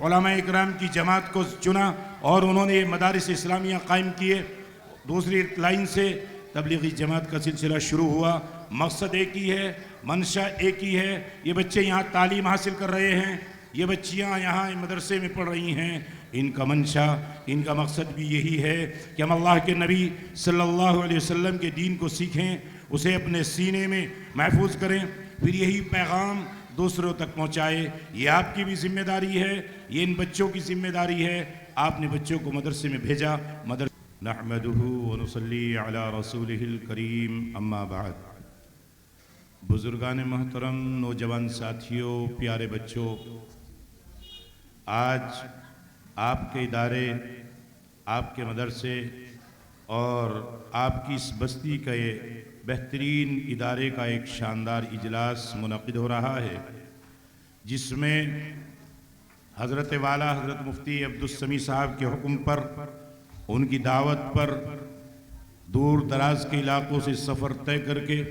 علماء اکرام کی جماعت کو چنا اور انہوں نے یہ مدارس اسلامیہ قائم کیے۔ دوسری لائن سے تبلیغی جماعت کا سلسلہ شروع ہوا۔ مقصد ایک ہی ہے، منشا ایک ہی ہے۔ یہ بچے یہاں تعلیم حاصل کر رہے ہیں، یہ بچیاں یہاں مدرسے میں پڑھ رہی ہیں۔ ان کا منشا، ان کا مقصد بھی یہی ہے کہ ہم اللہ کے نبی صلی اللہ علیہ وسلم کے دین کو سیکھیں، اسے اپنے سینے میں محفوظ کریں، پھر یہی پیغام دوسروں تک پہنچائے۔ یہ آپ کی بھی ذمہ داری ہے، یہ ان بچوں کی ذمہ داری ہے۔ آپ نے بچوں کو مدرسے میں بھیجا۔ نحمدہ ونصلی علی رسولہ الکریم، اما بعد۔ بزرگان محترم، نوجوان ساتھیوں، پیارے بچوں، آج آپ کے ادارے، آپ کے مدرسے اور آپ کی اس بستی کا یہ بہترین ادارے کا ایک شاندار اجلاس منعقد ہو رہا ہے، جس میں حضرت والا حضرت مفتی عبدالسمیع صاحب کے حکم پر، ان کی دعوت پر دور دراز کے علاقوں سے سفر طے کر کے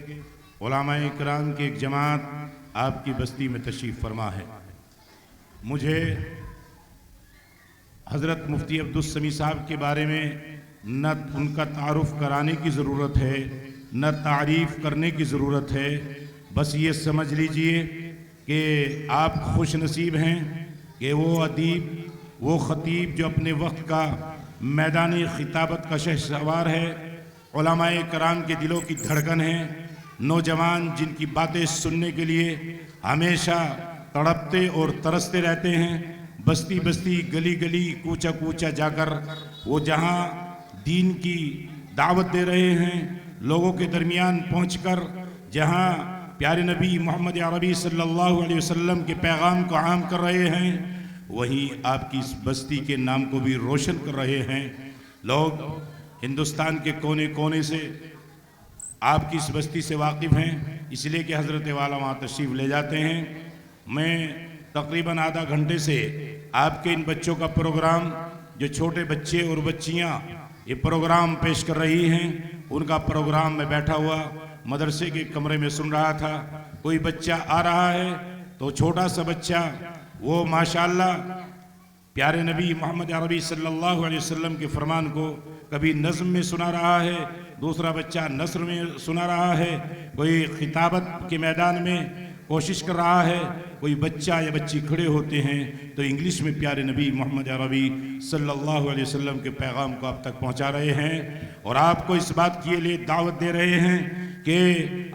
علماء اکرام کی ایک جماعت آپ کی بستی میں تشریف فرما ہے۔ مجھے حضرت مفتی عبدالسمیع صاحب کے بارے میں نہ ان کا تعارف کرانے کی ضرورت ہے، نہ تعریف کرنے کی ضرورت ہے۔ بس یہ سمجھ لیجئے کہ آپ خوش نصیب ہیں کہ وہ ادیب، وہ خطیب جو اپنے وقت کا میدانی خطابت کا شہسوار ہے، علماء کرام کے دلوں کی دھڑکن ہیں، نوجوان جن کی باتیں سننے کے لیے ہمیشہ تڑپتے اور ترستے رہتے ہیں، بستی بستی، گلی گلی، کوچہ کوچہ جا کر وہ جہاں دین کی دعوت دے رہے ہیں، لوگوں کے درمیان پہنچ کر جہاں پیارے نبی محمد عربی صلی اللہ علیہ وسلم کے پیغام کو عام کر رہے ہیں، وہیں آپ کی اس بستی کے نام کو بھی روشن کر رہے ہیں۔ لوگ ہندوستان کے کونے کونے سے آپ کی اس بستی سے واقف ہیں، اس لیے کہ حضرت والا وہاں تشریف لے جاتے ہیں۔ میں تقریباً آدھا گھنٹے سے آپ کے ان بچوں کا پروگرام، جو چھوٹے بچے اور بچیاں یہ پروگرام پیش کر رہی ہیں، ان کا پروگرام میں بیٹھا ہوا مدرسے کے کمرے میں سن رہا تھا۔ کوئی بچہ آ رہا ہے تو چھوٹا سا بچہ وہ ماشاءاللہ پیارے نبی محمد عربی صلی اللہ علیہ وسلم کے فرمان کو کبھی نظم میں سنا رہا ہے، دوسرا بچہ نثر میں سنا رہا ہے، کوئی خطابت کے میدان میں کوشش کر رہا ہے، کوئی بچہ یا بچی کھڑے ہوتے ہیں تو انگلش میں پیارے نبی محمد عربی صلی اللہ علیہ وسلم کے پیغام کو آپ تک پہنچا رہے ہیں، اور آپ کو اس بات کے لیے دعوت دے رہے ہیں کہ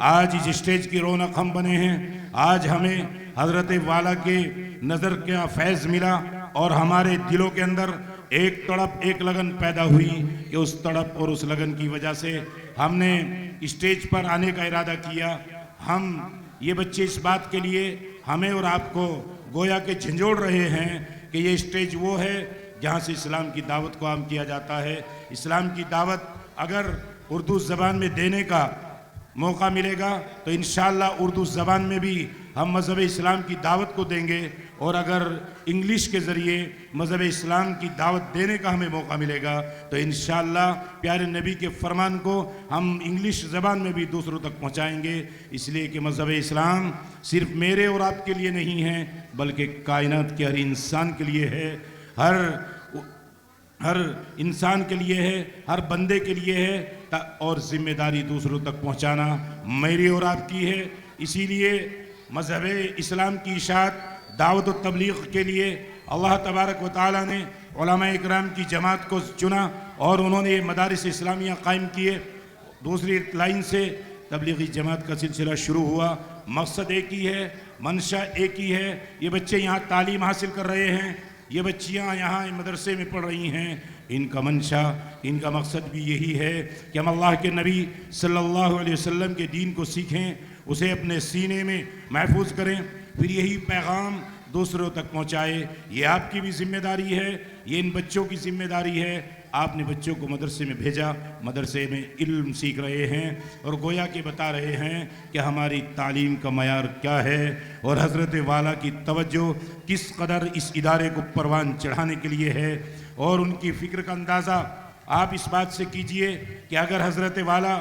آج اس اسٹیج کی رونق ہم بنے ہیں۔ آج ہمیں حضرت والا کے نظر کا فیض ملا اور ہمارے دلوں کے اندر ایک تڑپ، ایک لگن پیدا ہوئی کہ اس تڑپ اور اس لگن کی وجہ سے ہم نے اسٹیج پر آنے کا ارادہ کیا۔ ہم یہ بچے اس بات کے لیے ہمیں اور آپ کو گویا کہ جھنجھوڑ رہے ہیں کہ یہ اسٹیج وہ ہے جہاں سے اسلام کی دعوت کو عام کیا جاتا ہے۔ اسلام کی دعوت اگر اردو زبان میں دینے کا موقع ملے گا تو انشاءاللہ اردو زبان میں بھی ہم مذہب اسلام کی دعوت کو دیں گے، اور اگر انگلش کے ذریعے مذہب اسلام کی دعوت دینے کا ہمیں موقع ملے گا تو انشاءاللہ پیارے نبی کے فرمان کو ہم انگلش زبان میں بھی دوسروں تک پہنچائیں گے، اس لیے کہ مذہب اسلام صرف میرے اور آپ کے لیے نہیں ہے بلکہ کائنات کے ہر انسان کے لیے ہے، ہر انسان کے لیے ہے، ہر بندے کے لیے ہے، اور ذمہ داری دوسروں تک پہنچانا میری اور آپ کی ہے۔ اسی لیے مذہب اسلام کی اشاعت، دعوت و تبلیغ کے لیے اللہ تبارک و تعالیٰ نے علماء اکرام کی جماعت کو چنا اور انہوں نے یہ مدارس اسلامیہ قائم کیے۔ دوسری لائن سے تبلیغی جماعت کا سلسلہ شروع ہوا۔ مقصد ایک ہی ہے، منشا ایک ہی ہے۔ یہ بچے یہاں تعلیم حاصل کر رہے ہیں، یہ بچیاں یہاں مدرسے میں پڑھ رہی ہیں۔ ان کا منشا، ان کا مقصد بھی یہی ہے کہ ہم اللہ کے نبی صلی اللہ علیہ وسلم کے دین کو سیکھیں، اسے اپنے سینے میں محفوظ کریں، پھر یہی پیغام دوسروں تک پہنچائے۔ یہ آپ کی بھی ذمہ داری ہے، یہ ان بچوں کی ذمہ داری ہے۔ آپ نے بچوں کو مدرسے میں بھیجا، مدرسے میں علم سیکھ رہے ہیں اور گویا کہ بتا رہے ہیں کہ ہماری تعلیم کا معیار کیا ہے اور حضرت والا کی توجہ کس قدر اس ادارے کو پروان چڑھانے کے لیے ہے، اور ان کی فکر کا اندازہ آپ اس بات سے کیجئے کہ اگر حضرت والا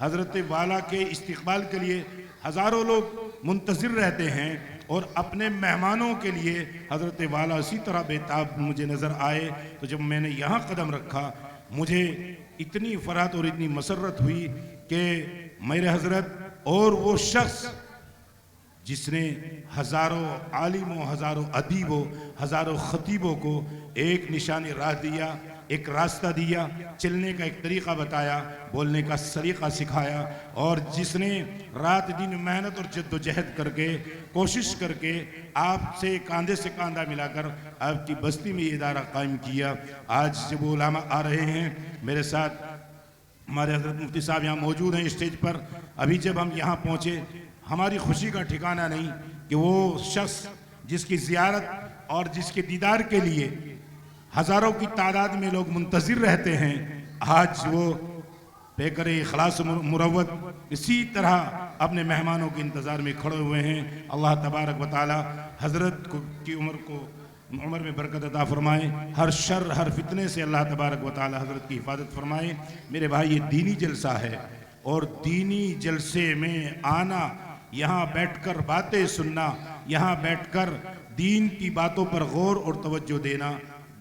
حضرت والا کے استقبال کے لیے ہزاروں لوگ منتظر رہتے ہیں، اور اپنے مہمانوں کے لیے حضرت والا اسی طرح بےتاب مجھے نظر آئے۔ تو جب میں نے یہاں قدم رکھا مجھے اتنی فرحت اور اتنی مسرت ہوئی کہ میرے حضرت اور وہ شخص جس نے ہزاروں عالموں، ہزاروں ادیبوں، ہزاروں خطیبوں کو ایک نشانی راہ دیا، ایک راستہ دیا، چلنے کا ایک طریقہ بتایا، بولنے کا سلیقہ سکھایا، اور جس نے رات دن محنت اور جد و جہد کر کے، کوشش کر کے آپ سے کاندھے سے کاندھا ملا کر آپ کی بستی میں یہ ادارہ قائم کیا۔ آج جب وہ علماء آ رہے ہیں میرے ساتھ، ہمارے حضرت مفتی صاحب یہاں موجود ہیں اسٹیج پر، ابھی جب ہم یہاں پہنچے ہماری خوشی کا ٹھکانہ نہیں کہ وہ شخص جس کی زیارت اور جس کے دیدار کے لیے ہزاروں کی تعداد میں لوگ منتظر رہتے ہیں، آج وہ پیکر اخلاص مروت اسی طرح اپنے مہمانوں کے انتظار میں کھڑے ہوئے ہیں۔ اللہ تبارک و تعالی حضرت کی عمر میں برکت عطا فرمائے، ہر شر ہر فتنے سے اللہ تبارک و تعالی حضرت کی حفاظت فرمائے۔ میرے بھائی یہ دینی جلسہ ہے، اور دینی جلسے میں آنا، یہاں بیٹھ کر باتیں سننا، یہاں بیٹھ کر دین کی باتوں پر غور اور توجہ دینا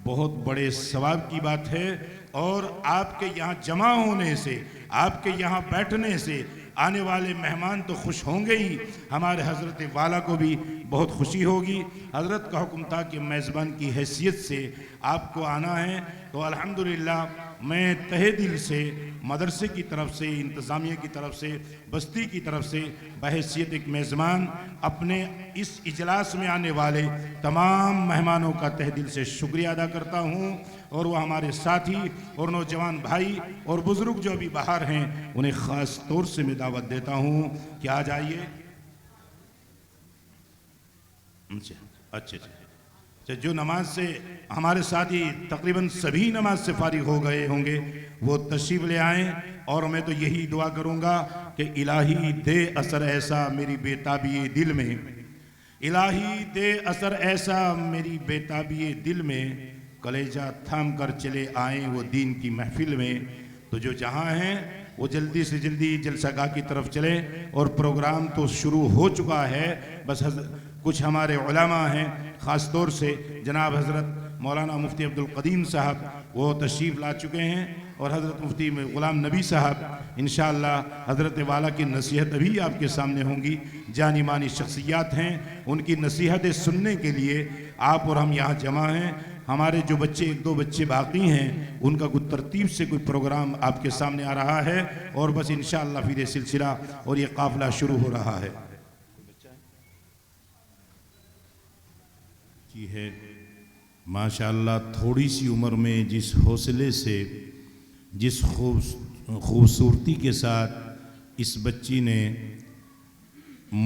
بہت بڑے ثواب کی بات ہے، اور آپ کے یہاں جمع ہونے سے، آپ کے یہاں بیٹھنے سے آنے والے مہمان تو خوش ہوں گے ہی، ہمارے حضرت والا کو بھی بہت خوشی ہوگی۔ حضرت کا حکم تھا کہ میزبان کی حیثیت سے آپ کو آنا ہے، تو الحمدللہ میں تہہ دل سے مدرسے کی طرف سے، انتظامیہ کی طرف سے، بستی کی طرف سے بحیثیت ایک میزبان اپنے اس اجلاس میں آنے والے تمام مہمانوں کا تہہ دل سے شکریہ ادا کرتا ہوں، اور وہ ہمارے ساتھی اور نوجوان بھائی اور بزرگ جو ابھی باہر ہیں انہیں خاص طور سے میں دعوت دیتا ہوں کہ آ جائیے۔ اچھا جو نماز سے ہمارے ساتھی تقریباً سبھی نماز سے فارغ ہو گئے ہوں گے وہ تشریف لے آئیں، اور میں تو یہی دعا کروں گا کہ الہی دے اثر ایسا میری بےتابی دل میں، الہی دے اثر ایسا میری بےتابی دل میں، کلیجہ تھام کر چلے آئیں وہ دین کی محفل میں۔ تو جو جہاں ہیں وہ جلدی سے جلدی جلسہ گاہ کی طرف چلیں، اور پروگرام تو شروع ہو چکا ہے، بس کچھ ہمارے علماء ہیں، خاص طور سے جناب حضرت مولانا مفتی عبدالقدیم صاحب وہ تشریف لا چکے ہیں، اور حضرت مفتی غلام نبی صاحب انشاءاللہ حضرت والا کی نصیحت ابھی آپ کے سامنے ہوں گی۔ جانی مانی شخصیات ہیں، ان کی نصیحتیں سننے کے لیے آپ اور ہم یہاں جمع ہیں۔ ہمارے جو بچے ایک دو بچے باقی ہیں ان کا کوئی ترتیب سے کوئی پروگرام آپ کے سامنے آ رہا ہے، اور بس انشاءاللہ پھر یہ سلسلہ اور یہ قافلہ شروع ہو رہا ہے۔ ہے ماشاءاللہ تھوڑی سی عمر میں جس حوصلے سے، جس خوبصورتی کے ساتھ اس بچی نے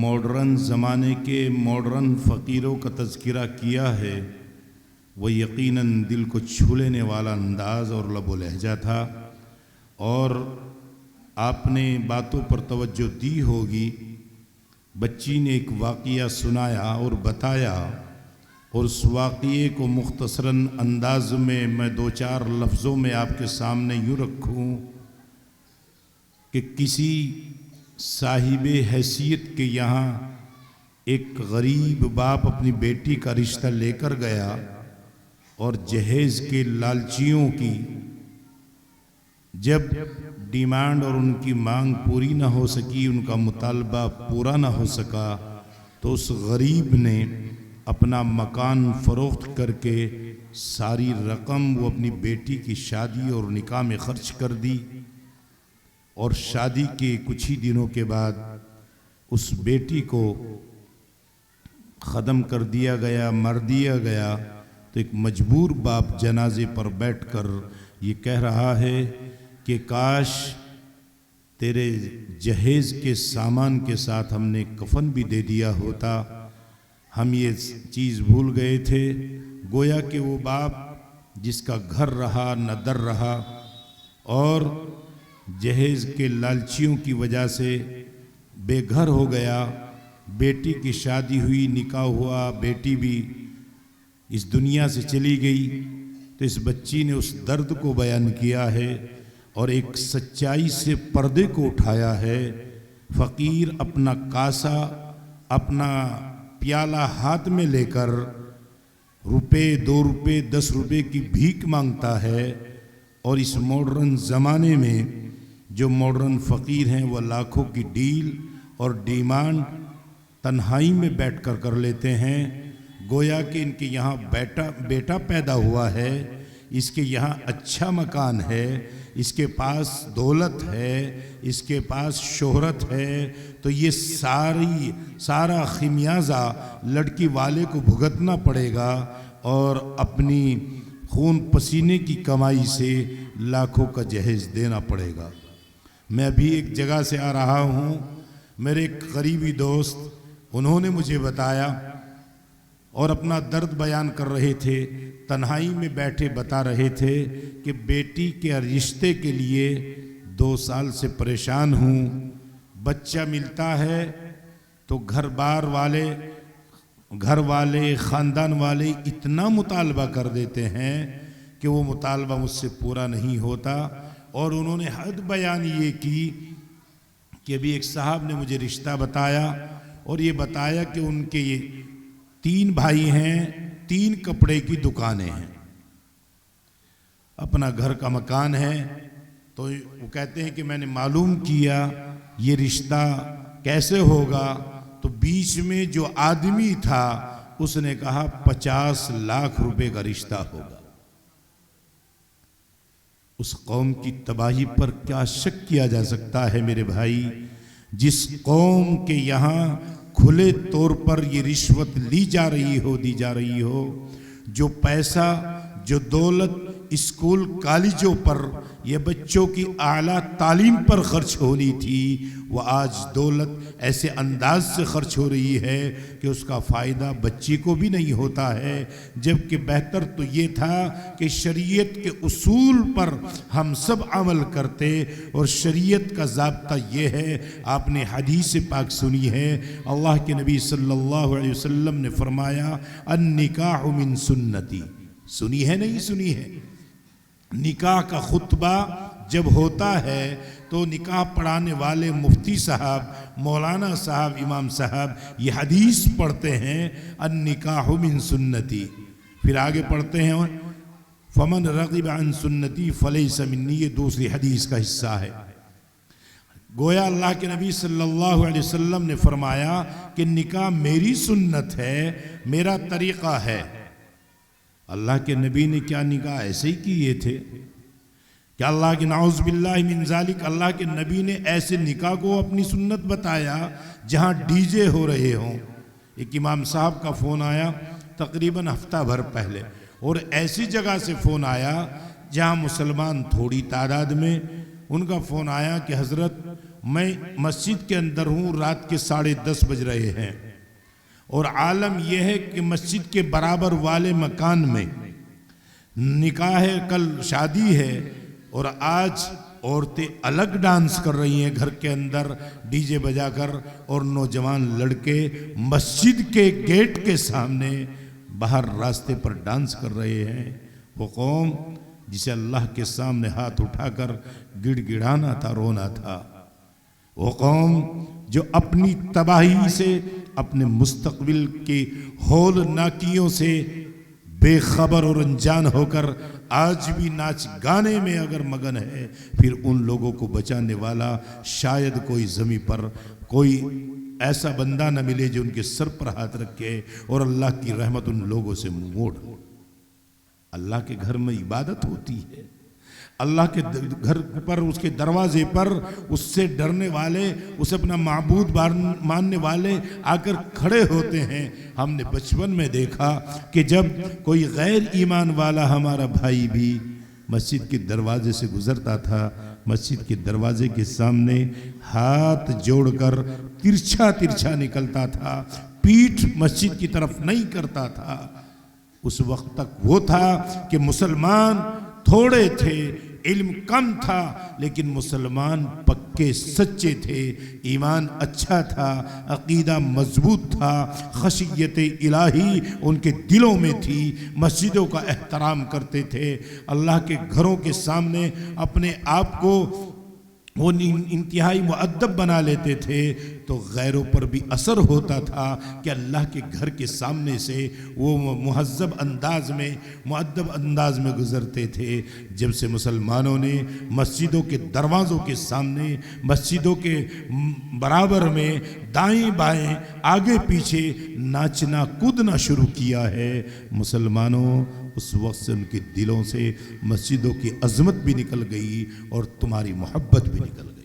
ماڈرن زمانے کے ماڈرن فقیروں کا تذکرہ کیا ہے، وہ یقیناً دل کو چھو لینے والا انداز اور لب و لہجہ تھا، اور آپ نے باتوں پر توجہ دی ہوگی۔ بچی نے ایک واقعہ سنایا اور بتایا، اور اس واقعے کو مختصراً انداز میں دو چار لفظوں میں آپ کے سامنے یوں رکھوں کہ کسی صاحب حیثیت کے یہاں ایک غریب باپ اپنی بیٹی کا رشتہ لے کر گیا، اور جہیز کے لالچیوں کی جب ڈیمانڈ اور ان کی مانگ پوری نہ ہو سکی، ان کا مطالبہ پورا نہ ہو سکا، تو اس غریب نے اپنا مکان فروخت کر کے ساری رقم وہ اپنی بیٹی کی شادی اور نکاح میں خرچ کر دی، اور شادی کے کچھ ہی دنوں کے بعد اس بیٹی کو ختم کر دیا گیا، مر دیا گیا۔ تو ایک مجبور باپ جنازے پر بیٹھ کر یہ کہہ رہا ہے کہ کاش تیرے جہیز کے سامان کے ساتھ ہم نے کفن بھی دے دیا ہوتا، ہم یہ چیز بھول گئے تھے۔ گویا کہ وہ باپ جس کا گھر رہا نہ در رہا، اور جہیز کے لالچیوں کی وجہ سے بے گھر ہو گیا، بیٹی کی شادی ہوئی، نکاح ہوا، بیٹی بھی اس دنیا سے چلی گئی، تو اس بچی نے اس درد کو بیان کیا ہے، اور ایک سچائی سے پردے کو اٹھایا ہے۔ فقیر اپنا کاسا، اپنا پیالہ ہاتھ میں لے کر روپے، 2 روپے، 10 روپے کی بھیک مانگتا ہے، اور اس ماڈرن زمانے میں جو ماڈرن فقیر ہیں وہ لاکھوں کی ڈیل اور ڈیمانڈ تنہائی میں بیٹھ کر کر لیتے ہیں، گویا کہ ان کے یہاں بیٹا پیدا ہوا ہے، اس کے یہاں اچھا مکان ہے، اس کے پاس دولت ہے، اس کے پاس شہرت ہے، تو یہ سارا خمیازہ لڑکی والے کو بھگتنا پڑے گا اور اپنی خون پسینے کی کمائی سے لاکھوں کا جہیز دینا پڑے گا۔ میں ابھی ایک جگہ سے آ رہا ہوں، میرے ایک قریبی دوست انہوں نے مجھے بتایا اور اپنا درد بیان کر رہے تھے، تنہائی میں بیٹھے بتا رہے تھے کہ بیٹی کے رشتے کے لیے 2 سال سے پریشان ہوں، بچہ ملتا ہے تو گھر والے خاندان والے اتنا مطالبہ کر دیتے ہیں کہ وہ مطالبہ مجھ سے پورا نہیں ہوتا، اور انہوں نے حد بیان یہ کی کہ ابھی ایک صاحب نے مجھے رشتہ بتایا اور یہ بتایا کہ ان کے یہ 3 بھائی ہیں، 3 کپڑے کی دکانیں ہیں، اپنا گھر کا مکان ہے، تو وہ کہتے ہیں کہ میں نے معلوم کیا یہ رشتہ کیسے ہوگا، تو بیچ میں جو آدمی تھا اس نے کہا 50 لاکھ روپے کا رشتہ ہوگا۔ اس قوم کی تباہی پر کیا شک کیا جا سکتا ہے میرے بھائی، جس قوم کے یہاں کھلے طور پر یہ رشوت دی جا رہی ہو، جو پیسہ، جو دولت اسکول کالجوں پر یہ بچوں کی اعلیٰ تعلیم پر خرچ ہونی تھی، وہ آج دولت ایسے انداز سے خرچ ہو رہی ہے کہ اس کا فائدہ بچی کو بھی نہیں ہوتا ہے، جبکہ بہتر تو یہ تھا کہ شریعت کے اصول پر ہم سب عمل کرتے، اور شریعت کا ضابطہ یہ ہے، آپ نے حدیث پاک سنی ہے، اللہ کے نبی صلی اللہ علیہ وسلم نے فرمایا النکاح من سنتی، سنی ہے نہیں سنی ہے؟ نکاح کا خطبہ جب ہوتا ہے تو نکاح پڑھانے والے مفتی صاحب، مولانا صاحب، امام صاحب یہ حدیث پڑھتے ہیں النکاح من سنتی، پھر آگے پڑھتے ہیں فمن رغب عن سنتی فلیس منی، یہ دوسری حدیث کا حصہ ہے۔ گویا اللہ کے نبی صلی اللہ علیہ وسلم نے فرمایا کہ نکاح میری سنت ہے، میرا طریقہ ہے۔ اللہ کے نبی نے کیا نکاح ایسے ہی کیے تھے؟ کہ اللہ کے نعوذ باللہ من ذالک، اللہ کے نبی نے ایسے نکاح کو اپنی سنت بتایا جہاں ڈی جے ہو رہے ہوں؟ ایک امام صاحب کا فون آیا تقریباً ہفتہ بھر پہلے، اور ایسی جگہ سے فون آیا جہاں مسلمان تھوڑی تعداد میں، ان کا فون آیا کہ حضرت میں مسجد کے اندر ہوں، رات کے 10:30 بج رہے ہیں، اور عالم یہ ہے کہ مسجد کے برابر والے مکان میں نکاح ہے، کل شادی ہے، اور آج عورتیں الگ ڈانس کر رہی ہیں گھر کے اندر ڈی جے بجا کر، اور نوجوان لڑکے مسجد کے گیٹ کے سامنے باہر راستے پر ڈانس کر رہے ہیں۔ وہ قوم جسے اللہ کے سامنے ہاتھ اٹھا کر گڑ گڑانا تھا، رونا تھا، وہ قوم جو اپنی تباہی سے، اپنے مستقبل کی ہولناکیوں سے بے خبر اور انجان ہو کر آج بھی ناچ گانے میں اگر مگن ہے، پھر ان لوگوں کو بچانے والا شاید کوئی زمین پر کوئی ایسا بندہ نہ ملے جو ان کے سر پر ہاتھ رکھے اور اللہ کی رحمت ان لوگوں سے موڑ۔ اللہ کے گھر میں عبادت ہوتی ہے، اللہ کے گھر پر، اس کے دروازے پر اس سے ڈرنے والے، اسے اپنا معبود ماننے والے آ کر کھڑے ہوتے ہیں۔ ہم نے بچپن میں دیکھا کہ جب کوئی غیر ایمان والا ہمارا بھائی بھی مسجد کے دروازے سے گزرتا تھا، مسجد کے دروازے کے سامنے ہاتھ جوڑ کر ترچھا ترچھا نکلتا تھا، پیٹھ مسجد کی طرف نہیں کرتا تھا۔ اس وقت تک وہ تھا کہ مسلمان تھوڑے تھے، علم کم تھا، لیکن مسلمان پکے پکے سچے تھے، ایمان اچھا تھا، عقیدہ مضبوط تھا، خشیت الہی ان کے دلوں میں تھی، مسجدوں کا احترام کرتے تھے، اللہ کے گھروں کے سامنے اپنے آپ کو وہ انتہائی مؤدب بنا لیتے تھے، تو غیروں پر بھی اثر ہوتا تھا کہ اللہ کے گھر کے سامنے سے وہ مہذب انداز میں، مؤدب انداز میں گزرتے تھے۔ جب سے مسلمانوں نے مسجدوں کے دروازوں کے سامنے، مسجدوں کے برابر میں دائیں بائیں آگے پیچھے ناچنا کودنا شروع کیا ہے، مسلمانوں اس وقت سے ان کے دلوں سے مسجدوں کی عظمت بھی نکل گئی اور تمہاری محبت بھی نکل گئی۔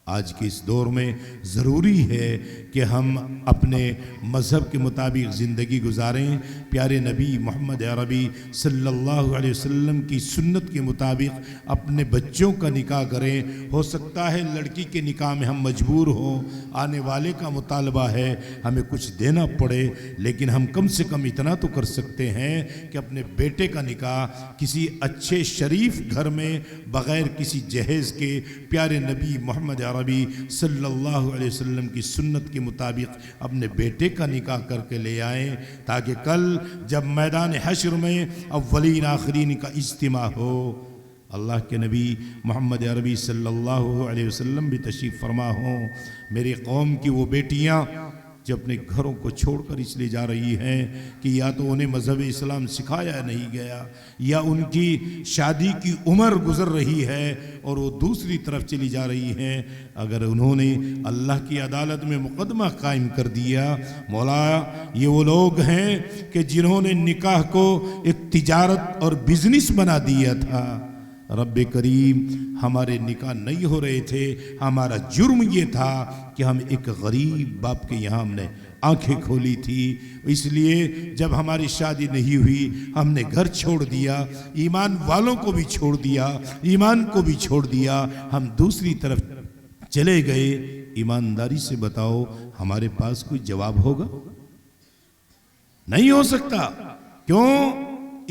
آج کے اس دور میں ضروری ہے کہ ہم اپنے مذہب کے مطابق زندگی گزاریں، پیارے نبی محمد عربی صلی اللہ علیہ وسلم کی سنت کے مطابق اپنے بچوں کا نکاح کریں۔ ہو سکتا ہے لڑکی کے نکاح میں ہم مجبور ہوں، آنے والے کا مطالبہ ہے ہمیں کچھ دینا پڑے، لیکن ہم کم سے کم اتنا تو کر سکتے ہیں کہ اپنے بیٹے کا نکاح کسی اچھے شریف گھر میں بغیر کسی جہیز کے پیارے نبی محمد عربی صلی اللہ علیہ وسلم کی سنت کے مطابق اپنے بیٹے کا نکاح کر کے لے آئیں، تاکہ کل جب میدان حشر میں اولین آخرین کا اجتماع ہو، اللہ کے نبی محمد عربی صلی اللہ علیہ وسلم بھی تشریف فرما ہوں۔ میری قوم کی وہ بیٹیاں جو اپنے گھروں کو چھوڑ کر اس لیے جا رہی ہیں کہ یا تو انہیں مذہب اسلام سکھایا نہیں گیا، یا ان کی شادی کی عمر گزر رہی ہے اور وہ دوسری طرف چلی جا رہی ہیں، اگر انہوں نے اللہ کی عدالت میں مقدمہ قائم کر دیا، مولا یہ وہ لوگ ہیں کہ جنہوں نے نکاح کو ایک تجارت اور بزنس بنا دیا تھا۔ رب کریم ہمارے نکاح نہیں ہو رہے تھے، ہمارا جرم یہ تھا کہ ہم ایک غریب باپ کے یہاں ہم نے آنکھیں کھولی تھی، اس لیے جب ہماری شادی نہیں ہوئی ہم نے گھر چھوڑ دیا، ایمان والوں کو بھی چھوڑ دیا، ایمان کو بھی چھوڑ دیا، ہم دوسری طرف چلے گئے۔ ایمانداری سے بتاؤ ہمارے پاس کوئی جواب ہوگا؟ نہیں ہو سکتا۔ کیوں؟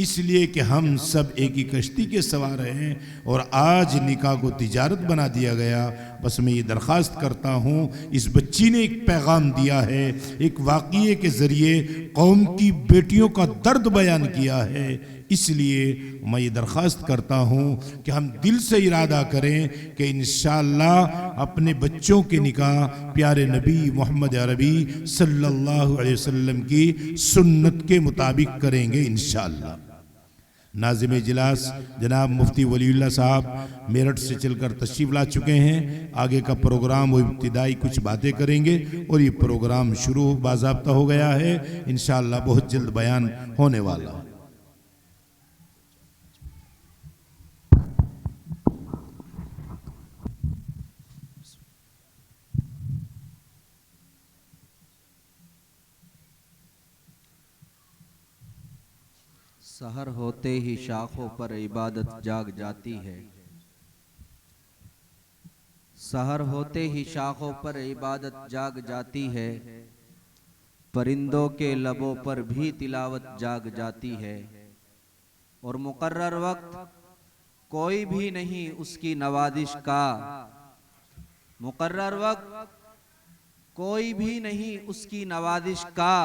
اس لیے کہ ہم سب ایک ہی کشتی کے سوار ہیں اور آج نکاح کو تجارت بنا دیا گیا۔ بس میں یہ درخواست کرتا ہوں، اس بچی نے ایک پیغام دیا ہے، ایک واقعے کے ذریعے قوم کی بیٹیوں کا درد بیان کیا ہے، اس لیے میں یہ درخواست کرتا ہوں کہ ہم دل سے ارادہ کریں کہ انشاءاللہ اپنے بچوں کے نکاح پیارے نبی محمد عربی صلی اللہ علیہ وسلم کی سنت کے مطابق کریں گے انشاءاللہ۔ ناظم اجلاس جناب مفتی ولی اللہ صاحب میرٹھ سے چل کر تشریف لا چکے ہیں، آگے کا پروگرام وہ ابتدائی کچھ باتیں کریں گے اور یہ پروگرام شروع باضابطہ ہو گیا ہے، انشاءاللہ بہت جلد بیان ہونے والا ہے۔ سحر ہوتے ہی شاخوں پر عبادت جاگ جاتی ہے، سحر ہوتے ہی شاخوں پر عبادت جاگ جاتی ہے، پرندوں کے لبوں پر بھی تلاوت جاگ جاتی ہے، اور مقرر وقت کوئی بھی نہیں اس کی نوازش کا، مقرر وقت کوئی بھی نہیں اس کی نوازش کا،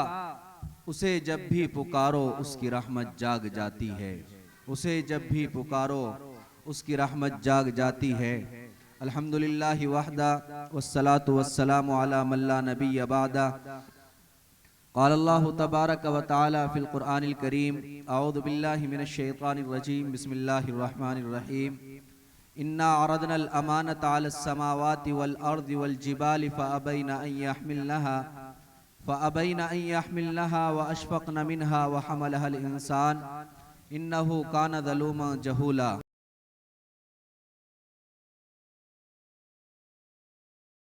اسے جب بھی پکارو اس کی رحمت جاگ جاتی ہے، اسے جب بھی پکارو اس کی رحمت جاگ جاتی ہے۔ الحمدللہ وحدہ والصلاة والسلام علی من لا نبی بعدہ۔ قال اللہ تبارک و تعالی فی القرآن الکریم اعوذ باللہ من الشیطان الرجیم بسم اللہ الرحمن الرحیم انا عرضنا الامانة على السماوات والارض والجبال فأبين أن يحملنها وأشفقن منها وحملها الإنسان إنه كان ظلوما جهولا۔